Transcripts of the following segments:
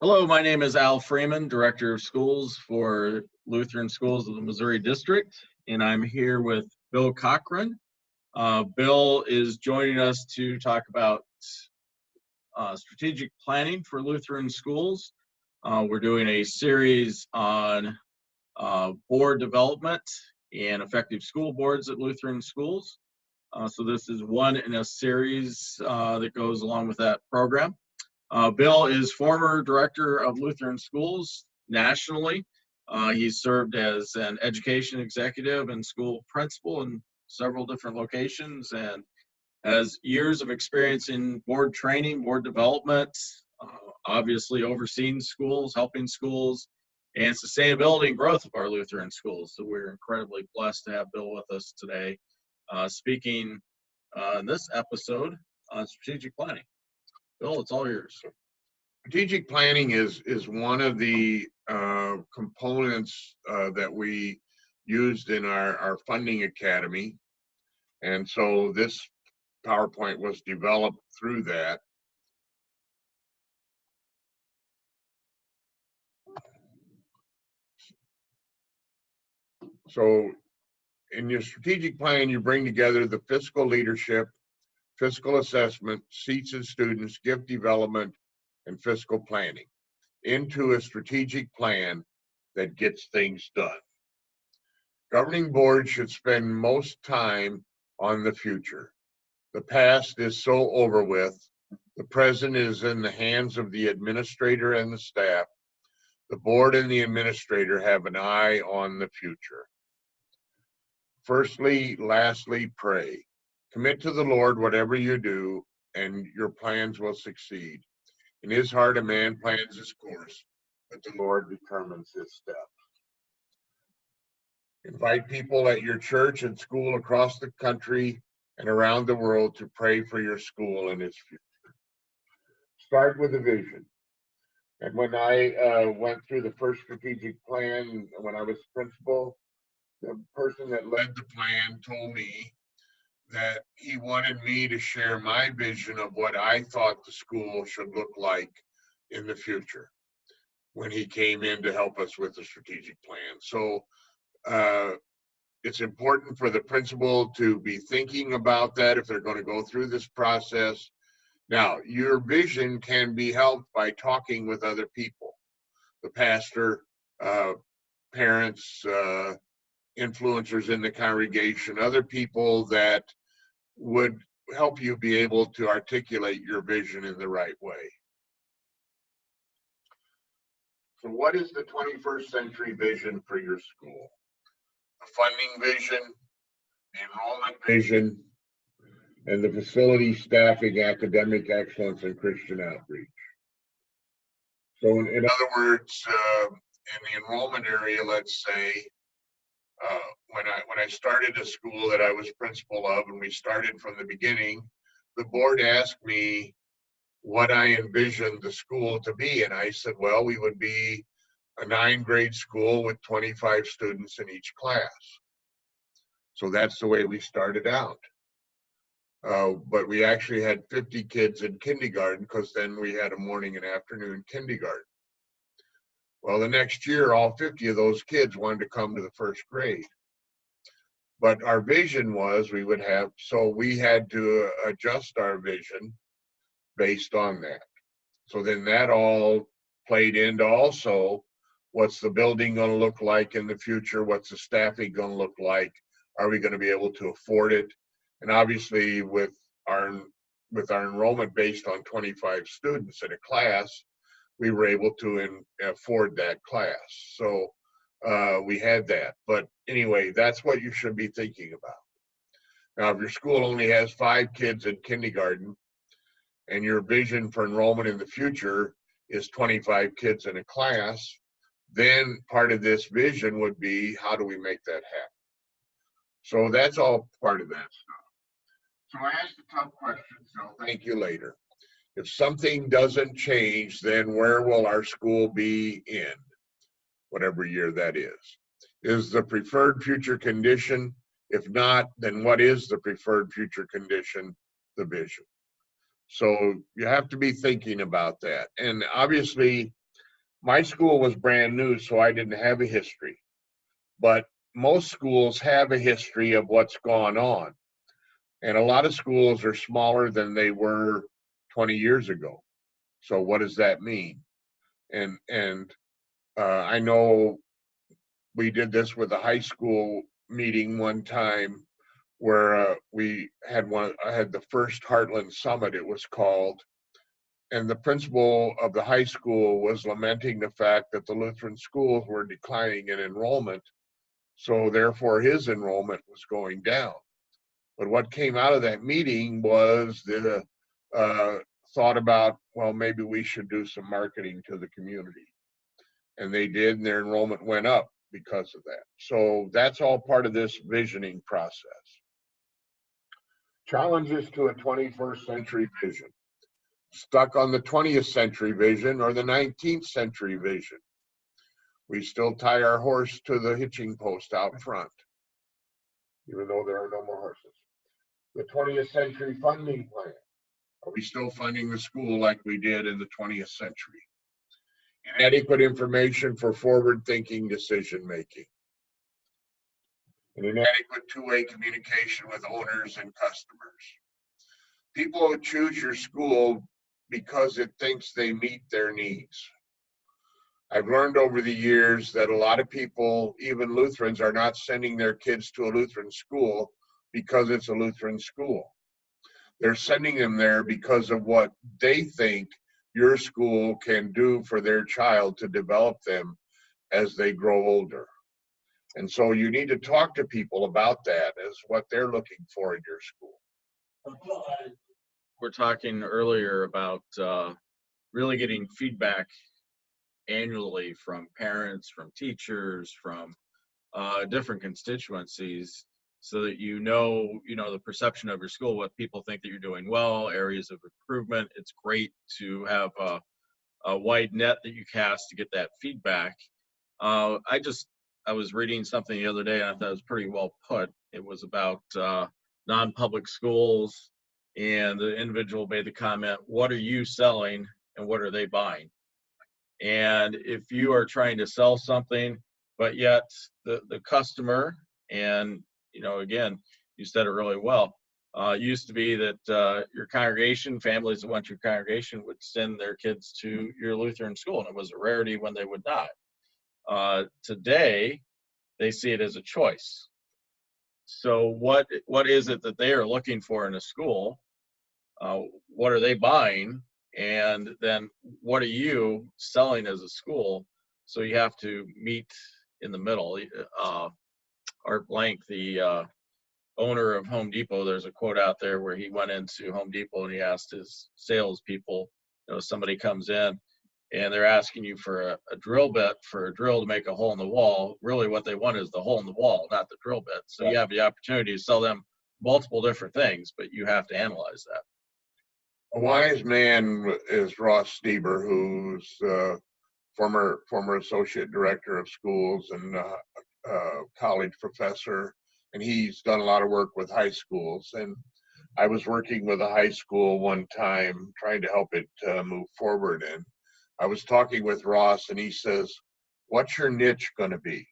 Hello, my name is Al Freeman, Director of Schools for Lutheran Schools of the Missouri District, and I'm here with Bill Cochran. Bill is joining us to talk about strategic planning for Lutheran schools. We're doing a series on board development and effective school boards at Lutheran schools. So this is one in a series that goes along with that program. Bill is former director of Lutheran schools nationally. He's served as an education executive and school principal in several different locations and has years of experience in board training, board development, obviously overseeing schools, helping schools, and sustainability and growth of our Lutheran schools. So we're incredibly blessed to have Bill with us today, speaking in this episode on strategic planning. Bill, it's all yours. Strategic planning is one of the components that we used in our funding academy. And so this PowerPoint was developed through that. So in your strategic plan, you bring together the fiscal leadership, fiscal assessment, seats and students, gift development, and fiscal planning into a strategic plan that gets things done. Governing boards should spend most time on the future. The past is so over with. The present is in the hands of the administrator and the staff. The board and the administrator have an eye on the future. Firstly, lastly, pray. Commit to the Lord whatever you do, and your plans will succeed. In his heart, a man plans his course, but the Lord determines his steps. Invite people at your church and school across the country and around the world to pray for your school and its future. Start with a vision. And when I went through the first strategic plan, when I was principal, the person that led the plan told me that he wanted me to share my vision of what I thought the school should look like in the future when he came in to help us with the strategic plan. So it's important for the principal to be thinking about that if they're going to go through this process. Now, your vision can be helped by talking with other people, the pastor, parents, influencers in the congregation, other people that would help you be able to articulate your vision in the right way. So what is the 21st century vision for your school? The funding vision, the enrollment vision, and the facility staffing, academic excellence, and Christian outreach. So in other words, in the enrollment area, let's say, when I started a school that I was principal of, and we started from the beginning, the board asked me what I envisioned the school to be. And I said, well, we would be a 9th-grade school with 25 students in each class. So that's the way we started out. But we actually had 50 kids in kindergarten because then we had a morning and afternoon kindergarten. Well, the next year, all 50 of those kids wanted to come to the 1st grade. But our vision was we had to adjust our vision based on that. So then that all played into also, what's the building going to look like in the future? What's the staffing going to look like? Are we going to be able to afford it? And obviously with our enrollment based on 25 students in a class, we were able to afford that class. So we had that. But anyway, that's what you should be thinking about. Now, if your school only has 5 kids in kindergarten and your vision for enrollment in the future is 25 kids in a class, then part of this vision would be, how do we make that happen? So that's all part of that stuff. So I asked a tough question, so thank you later. If something doesn't change, then where will our school be in whatever year that is? Is the preferred future condition? If not, then what is the preferred future condition? The vision. So you have to be thinking about that. And obviously, My school was brand new, so I didn't have a history. But most schools have a history of what's gone on. And a lot of schools are smaller than they were 20 years ago. So what does that mean? And I know we did this with a high school meeting one time where I had the first Heartland Summit, it was called. And the principal of the high school was lamenting the fact that the Lutheran schools were declining in enrollment. So therefore his enrollment was going down. But what came out of that meeting was the thought about, well, maybe we should do some marketing to the community. And they did, and their enrollment went up because of that. So that's all part of this visioning process. Challenges to a 21st century vision. Stuck on the 20th century vision or the 19th century vision. We still tie our horse to the hitching post out front, even though there are no more horses. The 20th century funding plan. Are we still funding the school like we did in the 20th century? Inadequate information for forward-thinking decision-making. And inadequate two-way communication with owners and customers. People who choose your school because it thinks they meet their needs. I've learned over the years that a lot of people, even Lutherans, are not sending their kids to a Lutheran school because it's a Lutheran school. They're sending them there because of what they think your school can do for their child to develop them as they grow older. And so you need to talk to people about that as what they're looking for in your school. We're talking earlier about really getting feedback annually from parents, from teachers, from different constituencies, so that you know the perception of your school, what people think that you're doing well, areas of improvement. It's great to have a wide net that you cast to get that feedback. I was reading something the other day, and I thought it was pretty well put. It was about non-public schools, and the individual made the comment, what are you selling and what are they buying? And if you are trying to sell something, but yet the customer, and again, you said it really well, used to be that your congregation, families that went to your congregation would send their kids to your Lutheran school, and it was a rarity when they would not. Today, they see it as a choice. So what is it that they are looking for in a school? What are they buying? And then what are you selling as a school? So you have to meet in the middle. Art Blank, the owner of Home Depot, there's a quote out there where he went into Home Depot and he asked his salespeople, somebody comes in and they're asking you for a drill bit for a drill to make a hole in the wall. Really what they want is the hole in the wall, not the drill bit. So you have the opportunity to sell them multiple different things, but you have to analyze that. A wise man is Ross Stieber, who's former associate director of schools and college professor, and he's done a lot of work with high schools. And I was working with a high school one time trying to help it move forward, and I was talking with Ross, and he says, what's your niche going to be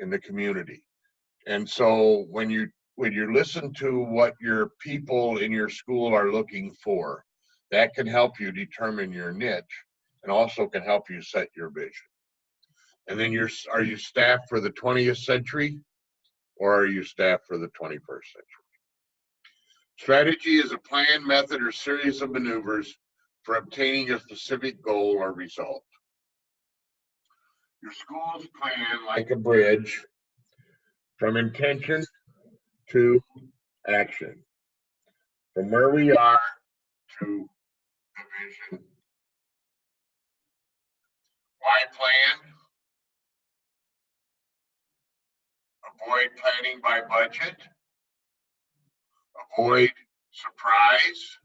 in the community? And so when you listen to what your people in your school are looking for, that can help you determine your niche and also can help you set your vision. And then are you staffed for the 20th century or are you staffed for the 21st century? Strategy is a plan, method, or series of maneuvers for obtaining a specific goal or result. Your school's plan, like a bridge, from intention to action. From where we are to the vision. Why plan? Avoid planning by budget. Avoid surprise.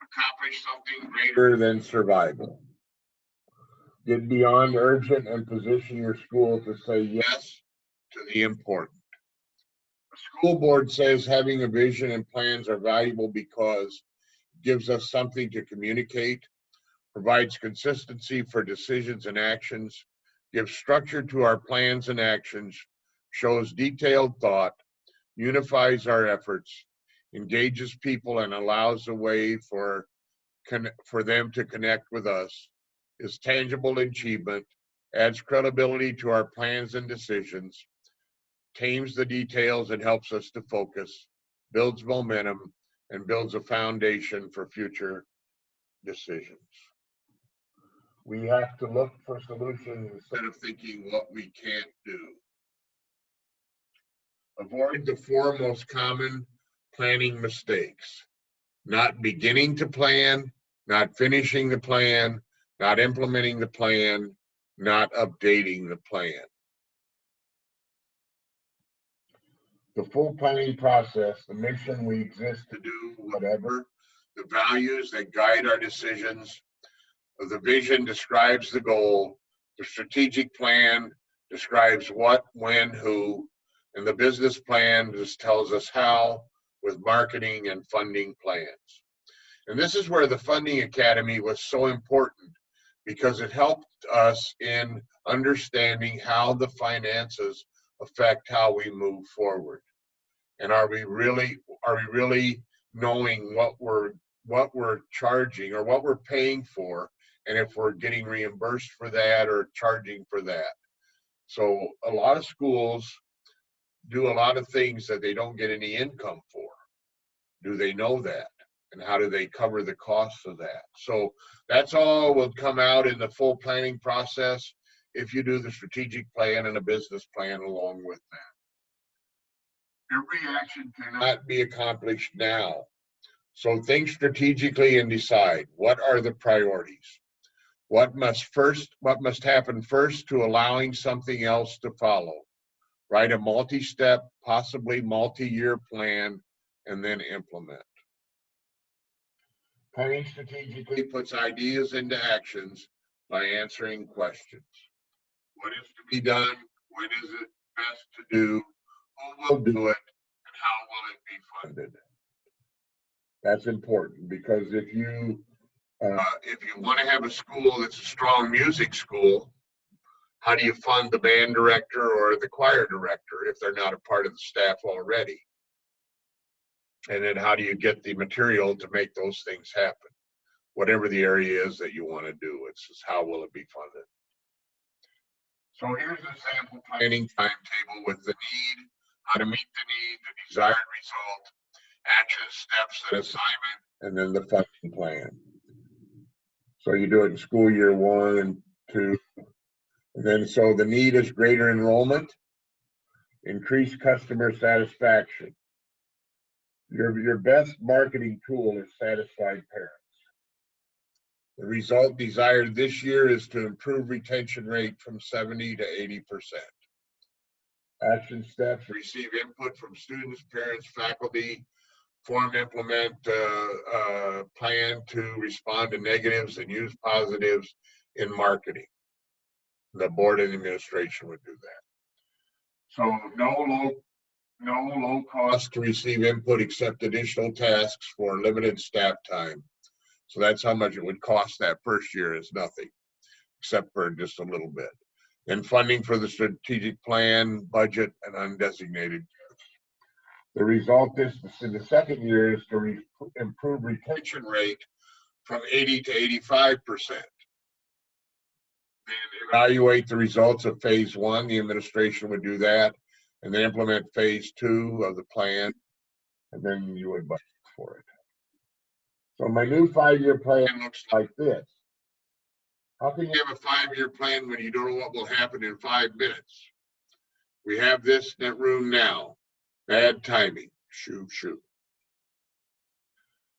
Accomplish something greater than survival. Get beyond urgent and position your school to say yes to the important. The school board says having a vision and plans are valuable because it gives us something to communicate. provides consistency for decisions and actions, gives structure to our plans and actions, shows detailed thought, unifies our efforts, engages people, and allows a way for them to connect with us, is tangible achievement, adds credibility to our plans and decisions, tames the details and helps us to focus, builds momentum, and builds a foundation for future decisions. We have to look for solutions instead of thinking what we can't do. Avoid the four most common planning mistakes: not beginning to plan, not finishing the plan, not implementing the plan, not updating the plan. The full planning process, the mission we exist to do whatever, the values that guide our decisions, the vision describes the goal, the strategic plan describes what, when, who, and the business plan just tells us how, with marketing and funding plans. And this is where the Funding Academy was so important, because it helped us in understanding how the finances affect how we move forward. And are we really knowing what we're charging or what we're paying for, and if we're getting reimbursed for that or charging for that? So a lot of schools do a lot of things that they don't get any income for. Do they know that? And how do they cover the costs of that? So that's all will come out in the full planning process if you do the strategic plan and a business plan along with that. Every action cannot be accomplished now. So think strategically and decide, what are the priorities? What must happen first to allowing something else to follow? Write a multi-step, possibly multi-year plan, and then implement. Planning strategically puts ideas into actions by answering questions. What is to be done? When is it best to do? Who will do it? And how will it be funded? That's important, because if you want to have a school that's a strong music school, how do you fund the band director or the choir director if they're not a part of the staff already? And then how do you get the material to make those things happen? Whatever the area is that you want to do, it's just how will it be funded? So here's a sample planning timetable with the need, how to meet the need, the desired result, action steps and assignment, and then the funding plan. So you do it in school year 1 and 2. And then so the need is greater enrollment, increased customer satisfaction. Your best marketing tool is satisfied parents. The result desired this year is to improve retention rate from 70 to 80%. Action steps: receive input from students, parents, faculty, form, implement plan to respond to negatives and use positives in marketing. The board and administration would do that. So no low cost to receive input except additional tasks for limited staff time. So that's how much it would cost that first year, is nothing, except for just a little bit. And funding for the strategic plan, budget, and undesignated. The result is in the second year is to improve retention rate from 80 to 85%. Then evaluate the results of phase 1. The administration would do that, and then implement phase 2 of the plan, and then you would budget for it. So my new 5-year plan looks like this. How can you have a 5-year plan when you don't know what will happen in 5 minutes? We have this in that room now. Bad timing. Shoo.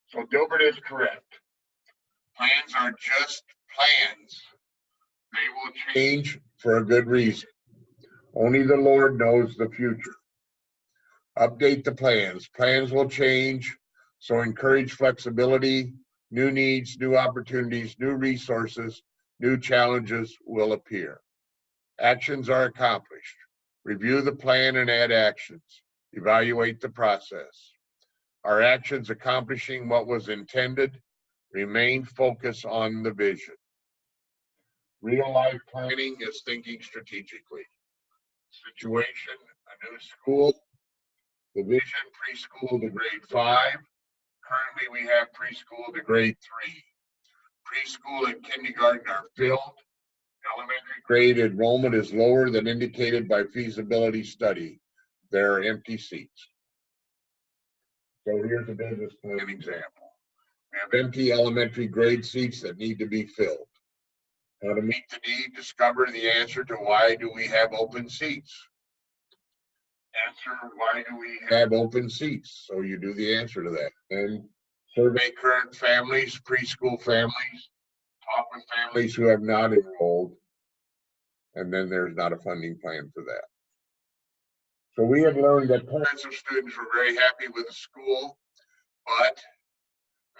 So Dilbert is correct. Plans are just plans. They will change for a good reason. Only the Lord knows the future. Update the plans. Plans will change, so encourage flexibility. New needs, new opportunities, new resources, new challenges will appear. Actions are accomplished. Review the plan and add actions. Evaluate the process. Are actions accomplishing what was intended? Remain focused on the vision. Real life planning is thinking strategically. Situation, a new school, the vision preschool to grade 5. Currently, we have preschool to grade 3. Preschool and kindergarten are filled. Elementary grade enrollment is lower than indicated by feasibility study. There are empty seats. So here's a business plan example. We have empty elementary grade seats that need to be filled. How to meet the need, discover the answer to why do we have open seats. Answer, why do we have open seats? So you do the answer to that. And survey current families, preschool families, talk with families who have not enrolled, and then there's not a funding plan for that. So we have learned that parents of students were very happy with the school, but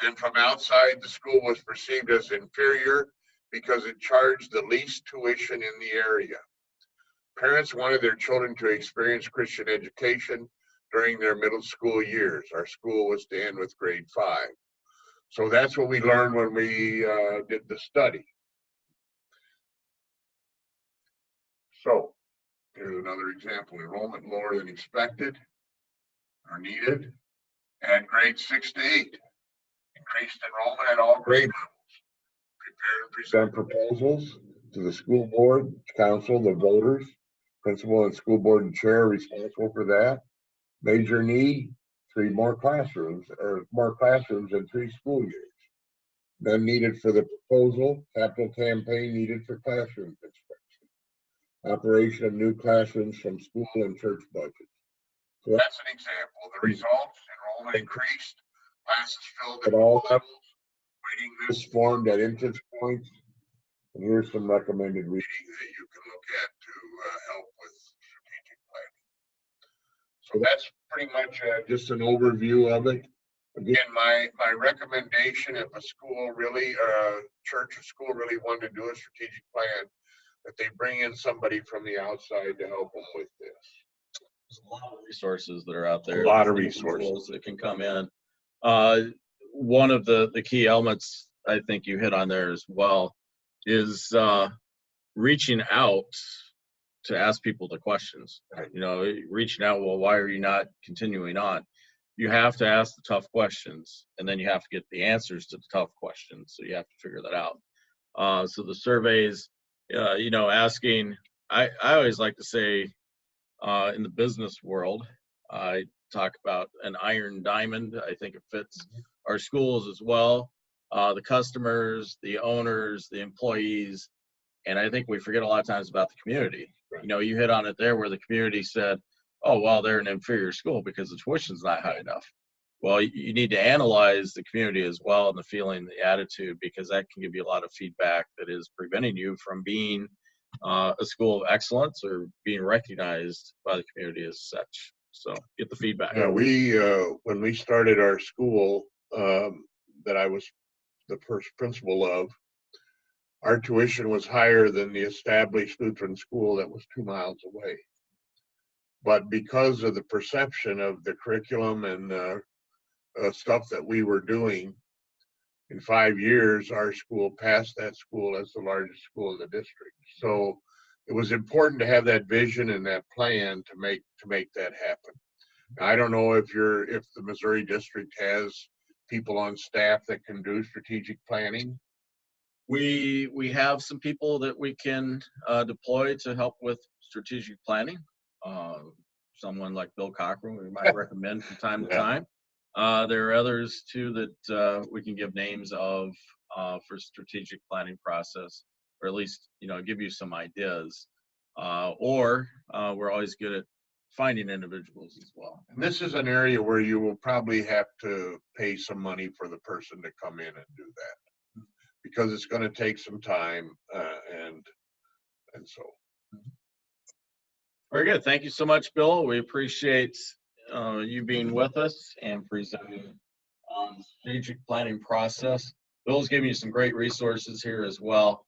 then from outside, the school was perceived as inferior because it charged the least tuition in the area. Parents wanted their children to experience Christian education during their middle school years. Our school was to end with grade 5. So that's what we learned when we did the study. So here's another example. Enrollment lower than expected or needed. Add grades 6 to 8. Increased enrollment at all grade levels. Prepare and present proposals to the school board, council, the voters, principal and school board and chair responsible for that. Major need, 3 more classrooms, or more classrooms in 3 school years. None needed for the proposal. Capital campaign needed for classroom construction. Operation of new classrooms from school and church budgets. So that's an example. The results, enrollment increased, classes filled at all levels, waiting lists formed at entrance points. And here's some recommended reading that you can look at to help with strategic planning. So that's pretty much just an overview of it. Again, my recommendation, if a school really, church or school really wanted to do a strategic plan, that they bring in somebody from the outside to help them with this. There's a lot of resources that are out there. A lot of resources that can come in. One of the key elements I think you hit on there as well is reaching out to ask people the questions. You know, reaching out, well, why are you not continuing on? You have to ask the tough questions, and then you have to get the answers to the tough questions. So you have to figure that out. So the surveys, you know, asking, I always like to say in the business world, I talk about an iron diamond. I think it fits our schools as well. The customers, the owners, the employees, and I think we forget a lot of times about the community. You know, you hit on it there where the community said, oh, well, they're an inferior school because the tuition's not high enough. Well, you need to analyze the community as well and the feeling, the attitude, because that can give you a lot of feedback that is preventing you from being a school of excellence or being recognized by the community as such. So get the feedback. Yeah, when we started our school that I was the first principal of, our tuition was higher than the established Lutheran school that was 2 miles away. But because of the perception of the curriculum and stuff that we were doing, in 5 years, our school passed that school as the largest school in the district. So it was important to have that vision and that plan to make that happen. Now, I don't know if the Missouri district has people on staff that can do strategic planning. We have some people that we can deploy to help with strategic planning. Someone like Bill Cochran, we might recommend from time to time. There are others too that we can give names of for strategic planning process, or at least, you know, give you some ideas. Or we're always good at finding individuals as well. And this is an area where you will probably have to pay some money for the person to come in and do that, because it's going to take some time and so. Very good. Thank you so much, Bill. We appreciate you being with us and presenting on the strategic planning process. Bill's giving you some great resources here as well.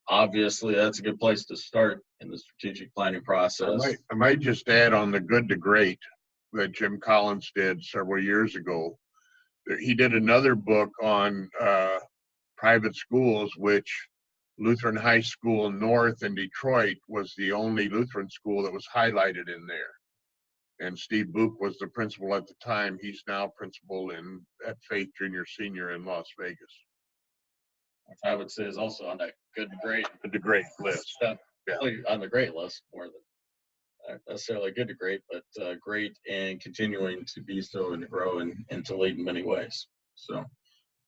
Obviously, that's a good place to start in the strategic planning process. I might just add on the good to great that Jim Collins did several years ago. he did another book on private schools, which Lutheran High School North in Detroit was the only Lutheran school that was highlighted in there. And Steve Book was the principal at the time. He's now principal at Faith Junior Senior in Las Vegas. Which I would say is also on that good to great. Good to great list. Definitely on the great list, more than not necessarily good to great, but great and continuing to be so and to grow and to lead in many ways. So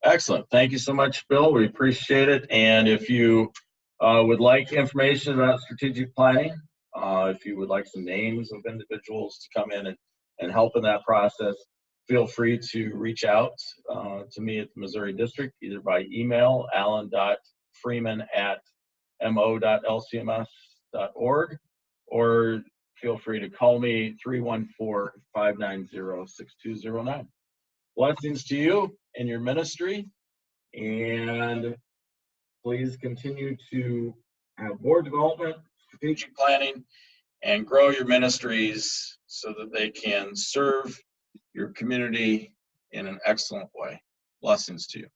excellent. Thank you so much, Bill. We appreciate it. And if you would like information about strategic planning, if you would like some names of individuals to come in and help in that process, feel free to reach out to me at the Missouri District, either by email, alan.freeman@mo.lcms.org, or feel free to call me 314-590-6209. Blessings to you and your ministry, and please continue to have board development, strategic planning, and grow your ministries so that they can serve your community in an excellent way. Blessings to you.